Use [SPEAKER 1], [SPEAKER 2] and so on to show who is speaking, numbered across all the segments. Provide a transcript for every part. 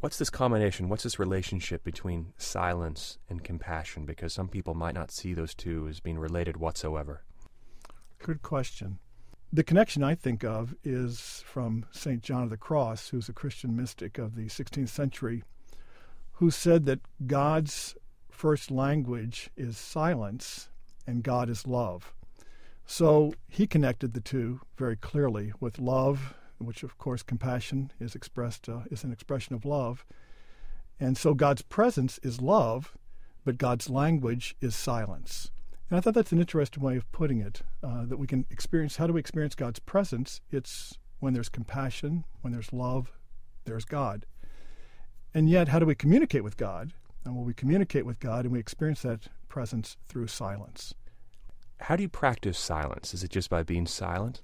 [SPEAKER 1] what's this combination? What's this relationship between silence and compassion? Because some people might not see those two as being related whatsoever.
[SPEAKER 2] Good question. The connection I think of is from St. John of the Cross, who's a Christian mystic of the 16th century, who said that God's first language is silence and God is love. So he connected the two very clearly with love, which of course compassion is expressed is an expression of love. And so God's presence is love, but God's language is silence. And I thought that's an interesting way of putting it, that we can experience, how do we experience God's presence? It's when there's compassion, when there's love, there's God. And yet, how do we communicate with God? And well, we communicate with God and we experience that presence through silence.
[SPEAKER 1] How do you practice silence? Is it just by being silent?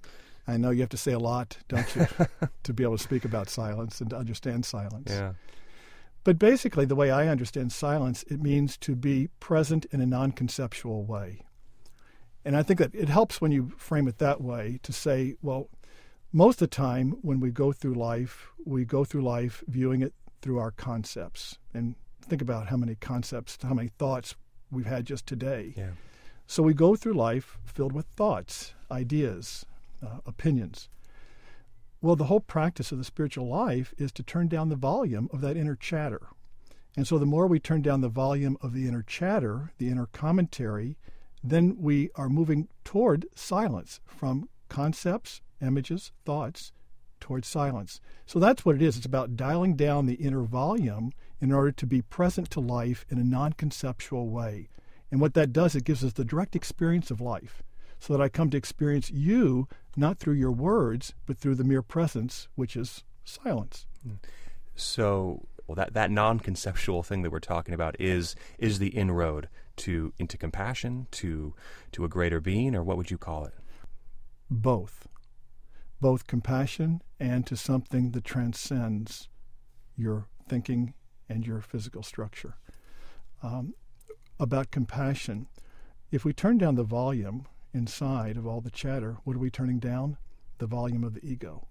[SPEAKER 2] I know you have to say a lot, don't you, to be able to speak about silence and to understand silence.
[SPEAKER 1] Yeah.
[SPEAKER 2] But basically, the way I understand silence, it means to be present in a non-conceptual way. And I think that it helps when you frame it that way to say, well, most of the time when we go through life viewing it through our concepts. And think about how many concepts, how many thoughts we've had just today.
[SPEAKER 1] Yeah.
[SPEAKER 2] So we go through life filled with thoughts, ideas, opinions. Well, the whole practice of the spiritual life is to turn down the volume of that inner chatter. And so the more we turn down the volume of the inner chatter, the inner commentary, then we are moving toward silence, from concepts, images, thoughts, towards silence. So that's what it is. It's about dialing down the inner volume in order to be present to life in a non-conceptual way. And what that does, it gives us the direct experience of life, so that I come to experience you not through your words, but through the mere presence, which is silence.
[SPEAKER 1] So that non-conceptual thing that we're talking about is the inroad into compassion, to a greater being, or what would you call it?
[SPEAKER 2] Both compassion and to something that transcends your thinking and your physical structure. About compassion, if we turn down the volume inside of all the chatter, what are we turning down? The volume of the ego.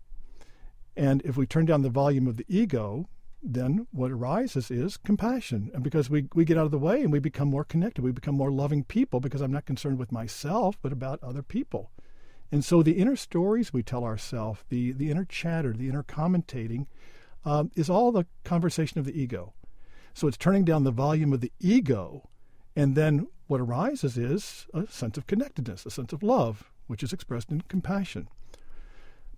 [SPEAKER 2] And if we turn down the volume of the ego, then what arises is compassion. And because we get out of the way and we become more connected, we become more loving people, because I'm not concerned with myself, but about other people. And so the inner stories we tell ourselves, the inner chatter, the inner commentating, is all the conversation of the ego. So it's turning down the volume of the ego, and then what arises is a sense of connectedness, a sense of love, which is expressed in compassion.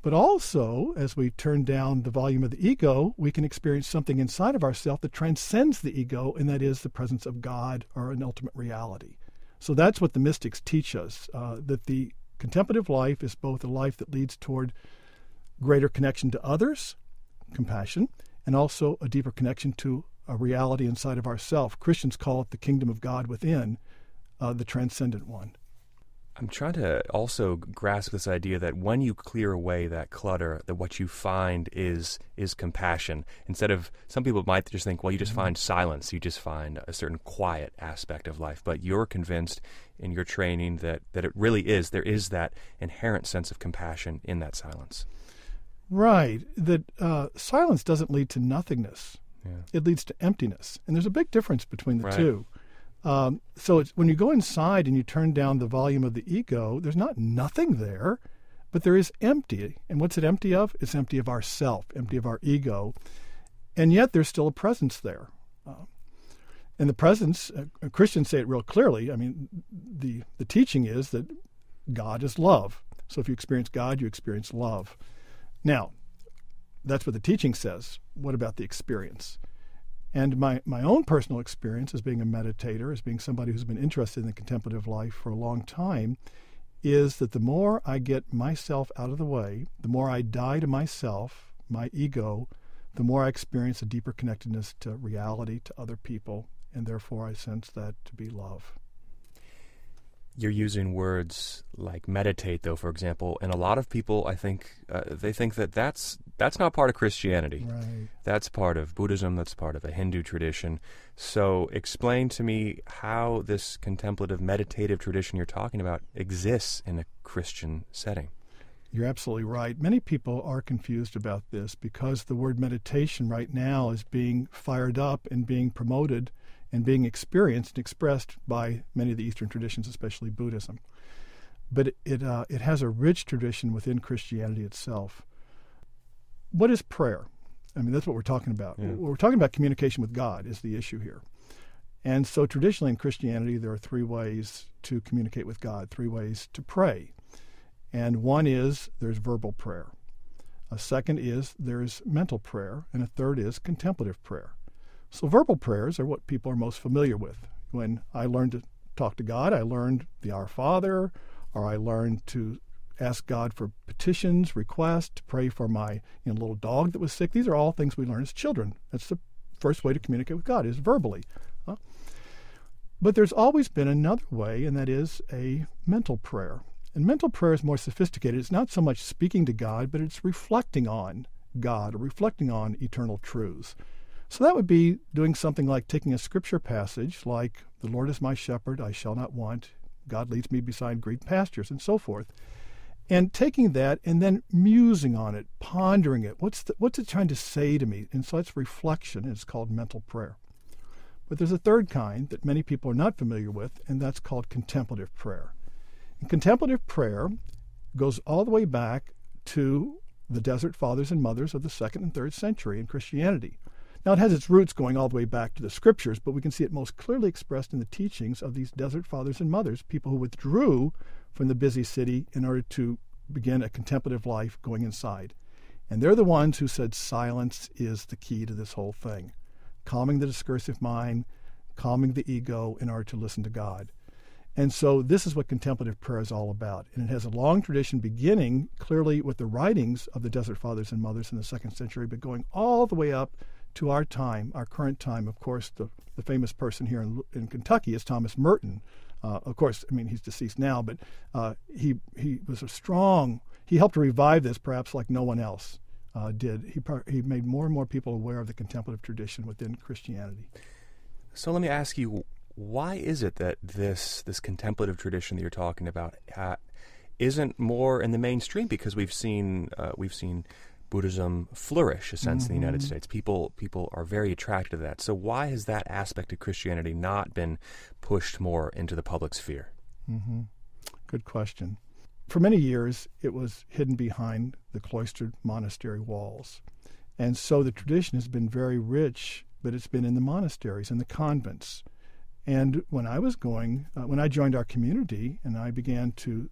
[SPEAKER 2] But also, as we turn down the volume of the ego, we can experience something inside of ourselves that transcends the ego, and that is the presence of God, or an ultimate reality. So that's what the mystics teach us, that the contemplative life is both a life that leads toward greater connection to others, compassion, and also a deeper connection to a reality inside of ourselves. Christians call it the kingdom of God within, the transcendent one.
[SPEAKER 1] I'm trying to also grasp this idea that when you clear away that clutter, that what you find is compassion. Instead of, some people might just think, well, you just find silence, you just find a certain quiet aspect of life. But you're convinced in your training that it really is, there is that inherent sense of compassion in that silence. Right.
[SPEAKER 2] That silence doesn't lead to nothingness. Yeah. It leads to emptiness. And there's a big difference between the two. So it's, when you go inside and you turn down the volume of the ego, there's not nothing there, but there is empty. And what's it empty of? It's empty of ourself, empty of our ego. And yet there's still a presence there. And the presence, Christians say it real clearly. I mean, the teaching is that God is love. So if you experience God, you experience love. Now, that's what the teaching says. What about the experience? And my own personal experience as being a meditator, as being somebody who's been interested in the contemplative life for a long time, is that the more I get myself out of the way, the more I die to myself, my ego, the more I experience a deeper connectedness to reality, to other people, and therefore I sense that to be love.
[SPEAKER 1] You're using words like meditate, though, for example, and a lot of people, I think, they think that that's not part of Christianity.
[SPEAKER 2] Right.
[SPEAKER 1] That's part of Buddhism, that's part of a Hindu tradition. So explain to me how this contemplative, meditative tradition you're talking about exists in a Christian setting.
[SPEAKER 2] You're absolutely right. Many people are confused about this because the word meditation right now is being fired up and being promoted and being experienced and expressed by many of the Eastern traditions, especially Buddhism. But it has a rich tradition within Christianity itself. What is prayer? I mean, that's what we're talking about.
[SPEAKER 1] Yeah.
[SPEAKER 2] We're talking about communication with God is the issue here. And so traditionally in Christianity, there are three ways to communicate with God, three ways to pray. And one is there's verbal prayer. A second is there's mental prayer. And a third is contemplative prayer. So verbal prayers are what people are most familiar with. When I learned to talk to God, I learned the Our Father, or I learned to ask God for petitions, requests, to pray for my little dog that was sick. These are all things we learn as children. That's the first way to communicate with God, is verbally. But there's always been another way, and that is a mental prayer. And mental prayer is more sophisticated. It's not so much speaking to God, but it's reflecting on God or reflecting on eternal truths. So that would be doing something like taking a scripture passage like, "The Lord is my shepherd, I shall not want. God leads me beside green pastures," and so forth. And taking that and then musing on it, pondering it. What's it trying to say to me? And so it's reflection. It's called mental prayer. But there's a third kind that many people are not familiar with, and that's called contemplative prayer. And contemplative prayer goes all the way back to the Desert Fathers and Mothers of the 2nd and 3rd century in Christianity. Now, it has its roots going all the way back to the Scriptures, but we can see it most clearly expressed in the teachings of these Desert Fathers and Mothers, people who withdrew from the busy city in order to begin a contemplative life going inside. And they're the ones who said silence is the key to this whole thing, calming the discursive mind, calming the ego in order to listen to God. And so this is what contemplative prayer is all about. And it has a long tradition beginning clearly with the writings of the Desert Fathers and Mothers in the 2nd century, but going all the way up to our time, our current time. Of course, the famous person here in Kentucky is Thomas Merton. Of course, I mean, he's deceased now, but he was he helped to revive this perhaps like no one else did. He made more and more people aware of the contemplative tradition within Christianity.
[SPEAKER 1] So let me ask you, why is it that this contemplative tradition that you're talking about isn't more in the mainstream? Because we've seen Buddhism flourish, essentially, in the United States. People are very attracted to that. So why has that aspect of Christianity not been pushed more into the public sphere?
[SPEAKER 2] Mm-hmm. Good question. For many years, it was hidden behind the cloistered monastery walls. And so the tradition has been very rich, but it's been in the monasteries and the convents. And when I joined our community and I began to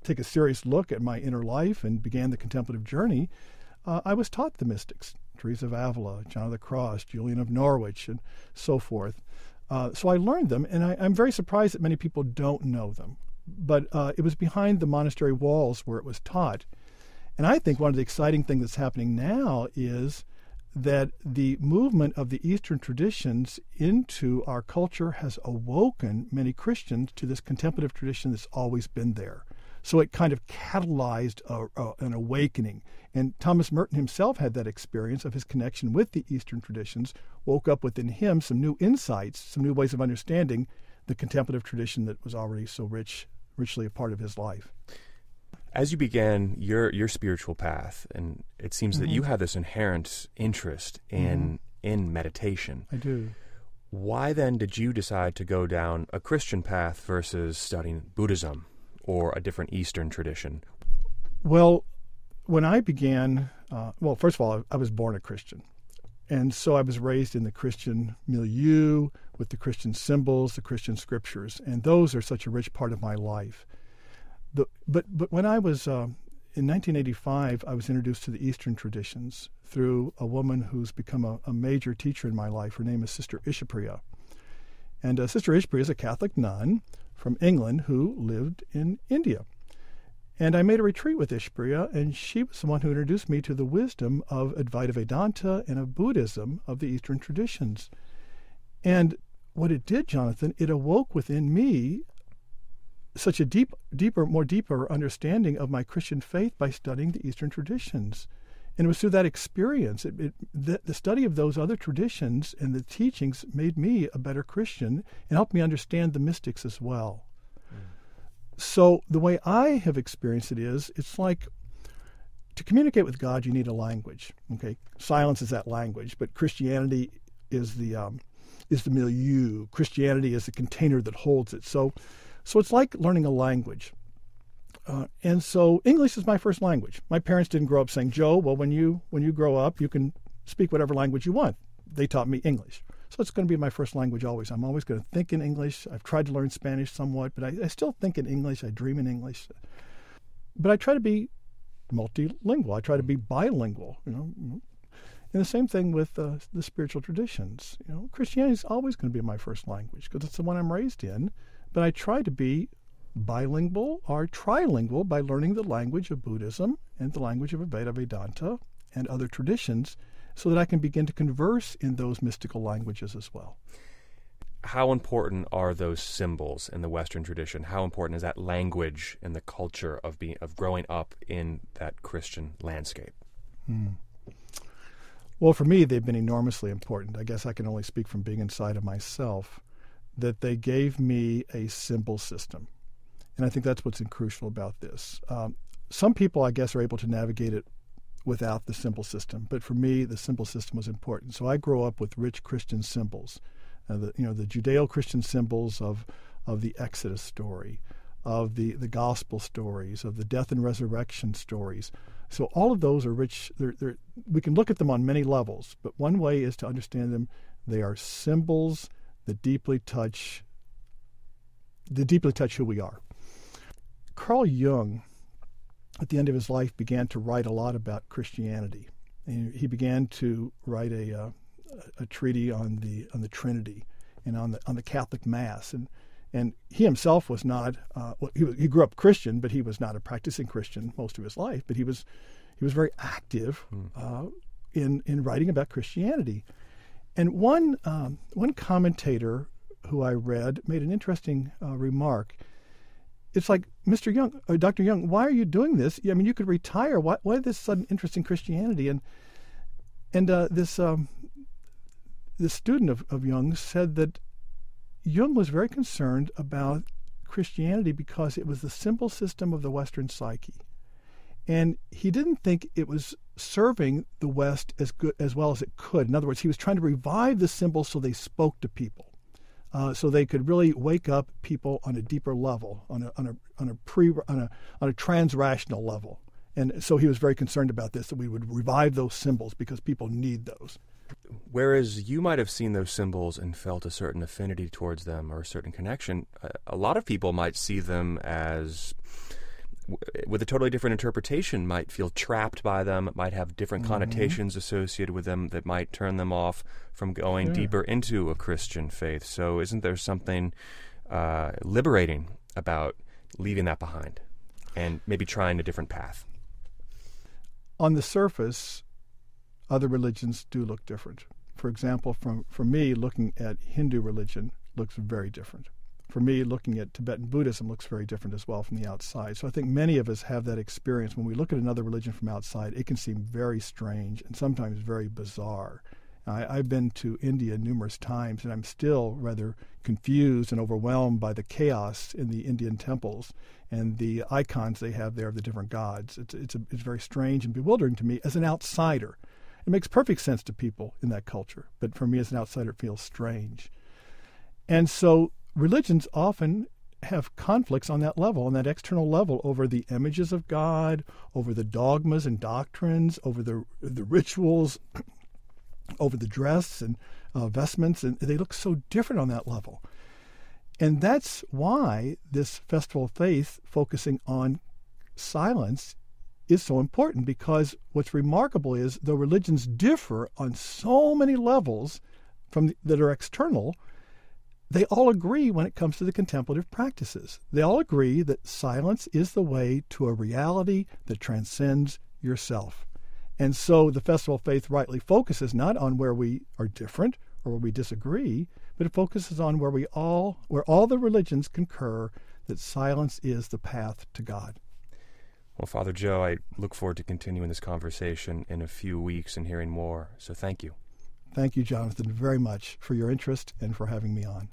[SPEAKER 2] take a serious look at my inner life and began the contemplative journey, I was taught the mystics, Teresa of Avila, John of the Cross, Julian of Norwich, and so forth. So I learned them, and I'm very surprised that many people don't know them. But it was behind the monastery walls where it was taught. And I think one of the exciting things that's happening now is that the movement of the Eastern traditions into our culture has awoken many Christians to this contemplative tradition that's always been there. So it kind of catalyzed an awakening. And Thomas Merton himself had that experience of his connection with the Eastern traditions, woke up within him some new insights, some new ways of understanding the contemplative tradition that was already so richly a part of his life.
[SPEAKER 1] As you began your spiritual path, and it seems that you have this inherent interest in meditation.
[SPEAKER 2] I do.
[SPEAKER 1] Why then did you decide to go down a Christian path versus studying Buddhism or a different Eastern tradition?
[SPEAKER 2] Well, when I began, first of all, I was born a Christian. And so I was raised in the Christian milieu with the Christian symbols, the Christian scriptures, and those are such a rich part of my life. But when I was, in 1985, I was introduced to the Eastern traditions through a woman who's become a major teacher in my life. Her name is Sister Ishapriya. And Sister Ishapriya is a Catholic nun from England who lived in India. And I made a retreat with Ishapriya, and she was the one who introduced me to the wisdom of Advaita Vedanta and of Buddhism, of the Eastern traditions. And what it did, Jonathan, it awoke within me such a more deeper understanding of my Christian faith by studying the Eastern traditions. And it was through that experience, the study of those other traditions and the teachings made me a better Christian and helped me understand the mystics as well. So the way I have experienced it is, it's like to communicate with God, you need a language. Okay, silence is that language, but Christianity is the milieu. Christianity is the container that holds it. So it's like learning a language. And so English is my first language. My parents didn't grow up saying, Joe, well, when you grow up, you can speak whatever language you want. They taught me English. So it's going to be my first language always. I'm always going to think in English. I've tried to learn Spanish somewhat, but I still think in English. I dream in English. But I try to be multilingual. I try to be bilingual, And the same thing with the spiritual traditions. Christianity is always going to be my first language because it's the one I'm raised in. But I try to be bilingual or trilingual by learning the language of Buddhism and the language of Advaita Vedanta and other traditions so that I can begin to converse in those mystical languages as well.
[SPEAKER 1] How important are those symbols in the Western tradition? How important is that language and the culture of growing up in that Christian landscape?
[SPEAKER 2] Well, for me, they've been enormously important. I guess I can only speak from being inside of myself, that they gave me a symbol system. And I think that's what's crucial about this. Some people, I guess, are able to navigate it without the symbol system. But for me, the symbol system was important. So I grew up with rich Christian symbols. The Judeo-Christian symbols of the Exodus story, of the gospel stories, of the death and resurrection stories. So all of those are rich. We can look at them on many levels, but one way is to understand them. They are symbols that deeply touch who we are. Carl Jung, at the end of his life, began to write a lot about Christianity. And he began to write a treatise on the Trinity and on the Catholic Mass, and he himself was not he grew up Christian, but he was not a practicing Christian most of his life. But he was very active in writing about Christianity. And one commentator who I read made an interesting remark. It's like, Mr. Young, or Dr. Young, why are you doing this? I mean, you could retire. Why this sudden interest in Christianity? And this student of Jung's said that Jung was very concerned about Christianity because it was the symbol system of the Western psyche. And he didn't think it was serving the West as well as it could. In other words, he was trying to revive the symbols so they spoke to people. So they could really wake up people on a deeper level, on a trans-rational level. And so he was very concerned about this, that we would revive those symbols because people need those.
[SPEAKER 1] Whereas you might have seen those symbols and felt a certain affinity towards them or a certain connection, a lot of people might see them as, with a totally different interpretation, might feel trapped by them, might have different connotations associated with them that might turn them off from going deeper into a Christian faith. So isn't there something liberating about leaving that behind and maybe trying a different path?
[SPEAKER 2] On the surface, other religions do look different. For example, for me, looking at Hindu religion looks very different. For me, looking at Tibetan Buddhism looks very different as well from the outside. So I think many of us have that experience. When we look at another religion from outside, it can seem very strange and sometimes very bizarre. I've been to India numerous times, and I'm still rather confused and overwhelmed by the chaos in the Indian temples and the icons they have there of the different gods. It's very strange and bewildering to me as an outsider. It makes perfect sense to people in that culture, but for me as an outsider, it feels strange. And so religions often have conflicts on that level, on that external level, over the images of God, over the dogmas and doctrines, over the rituals, over the dress and vestments, and they look so different on that level. And that's why this Festival of Faith, focusing on silence, is so important, because what's remarkable is, though religions differ on so many levels that are external, they all agree when it comes to the contemplative practices. They all agree that silence is the way to a reality that transcends yourself. And so the Festival of Faith rightly focuses not on where we are different or where we disagree, but it focuses on where all the religions concur that silence is the path to God.
[SPEAKER 1] Well, Father Joe, I look forward to continuing this conversation in a few weeks and hearing more. So thank you.
[SPEAKER 2] Thank you, Jonathan, very much for your interest and for having me on.